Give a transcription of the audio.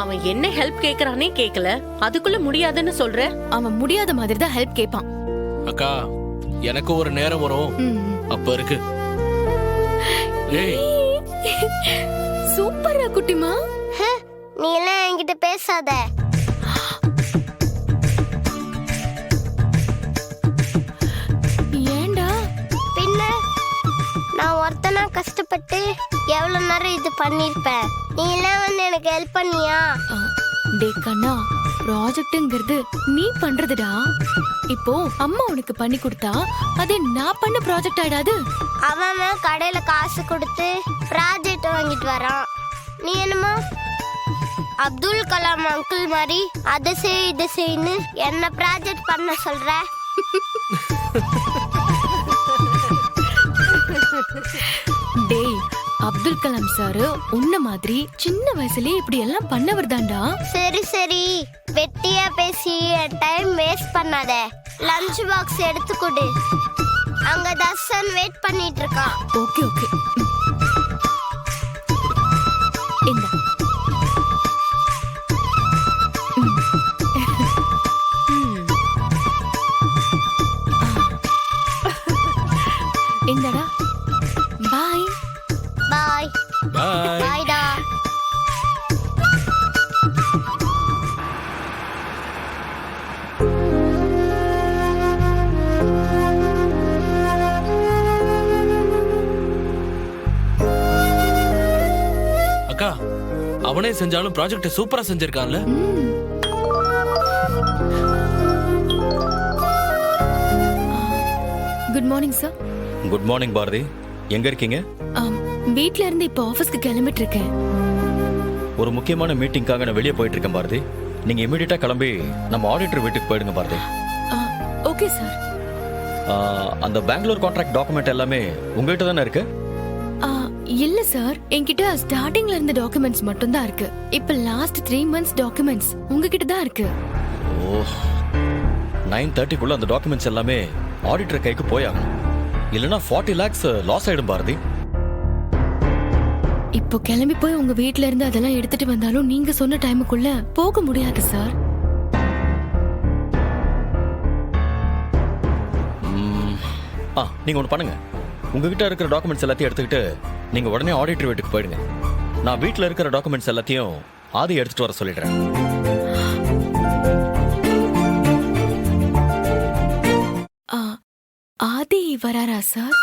அவன் என்ன ஹெல்ப் கேக்குறானே கேக்கல, அதுக்குள்ள முடியாதுன்னு சொல்ற? அவன் முடியாத மாதிரி தான் ஹெல்ப் கேட்பான். அக்கா, எனக்கு ஒரு நேரம் வரும், அப்ப இருக்கு. ஏய், சூப்பரா குட்டிமா. நீ எல்லாம் என்கிட்ட பேசாத. ஏண்டா? பின்ன நான் ஒருத்தனா கஷ்டப்பட்டு எவ்வளவு நேரம் இது பண்ணிருப்பேன். நீ எல்லாம் வந்து எனக்கு ஹெல்ப் பண்ணியா? டே கண்ணா, ப்ராஜெக்ட்ங்கிறது நீ பண்றதுடா. இப்போ அம்மா உனக்கு பண்ணி கொடுத்தா அது நான் பண்ண ப்ராஜெக்ட் ஆயிடாது? அவன் கடையில காசு கொடுத்து ப்ராஜெக்ட் வாங்கிட்டு வரான். நீ என்னமோ அப்துல் கலாம் அங்கிள் மாதிரி அதை செய் இதை செய்யு என்ன ப்ராஜெக்ட் பண்ண சொல்ற? டேய், அப்துல் கலாம் சார் உன்ன மாதிரி சின்ன வயசுலயே இப்படி எல்லாம் பண்ணவர் தான்டா. சரி சரி, வெட்டியா பேசி டைம் வேஸ்ட் பண்ணாத. லஞ்ச் பாக்ஸ் எடுத்து கொடு. அங்க தர்ஷன் வெயிட் பண்ணிட்டு இருக்கான். ஓகே ஓகே, இந்த இந்தடா. பாய் பாய் பாய். பாய்டா. அக்கா, அவனே செஞ்சாலும் ப்ராஜெக்ட் சூப்பரா செஞ்சிருக்கான்ல. Good morning sir. Good morning Bharathi. எங்க இருக்கீங்க? வீட்ல இருந்து இப்போ ஆபீஸ்க்கு கிளம்பிட்டு இருக்கேன். ஒரு முக்கியமான மீட்டிங்காக நான் வெளியே போயிட்டு இருக்கேன் பாரதி. நீங்க இமீடியட்டா கிளம்பி நம்ம ஆடிட்டர் வீட்டுக்கு போயிடுங்க பாரதி. Okay sir. அந்த பெங்களூர் கான்ட்ராக்ட் டாக்குமெண்ட் எல்லாமே உங்ககிட்ட தானே இருக்கு? இல்ல சார், என்கிட்ட ஸ்டார்டிங்ல இருந்த டாக்குமெண்ட்ஸ் மட்டும் தான் இருக்கு. இப்ப லாஸ்ட் 3 months டாக்குமெண்ட்ஸ் உங்ககிட்ட தான் இருக்கு. ஓ, 9:30க்குள்ள அந்த டாக்குமெண்ட்ஸ் எல்லாமே ஆடிட்டர் கைக்கு போயாகணும். இல்லனா 40 lakhs லாஸ் ஆயிடும் பாரதி. இப்போ கிளம்பி போய் உங்க வீட்ல இருந்து அதெல்லாம் எடுத்துட்டு வந்தாலும் நீங்க சொன்ன டைமுக்குள்ள போக முடியாது சார். நீங்க ஒன்று பண்ணுங்க. உங்ககிட்ட இருக்கிற டாக்குமெண்ட்ஸ் எல்லாத்தையும் எடுத்துக்கிட்டு நீங்க உடனே ஆடிட்டர் வீட்டுக்கு போயிடுங்க. நான் வீட்டில் இருக்கிற டாக்குமெண்ட்ஸ் எல்லாத்தையும் ஆதி எடுத்துட்டு வர சொல்லிடுறேன். ஆதி வராரா சார்?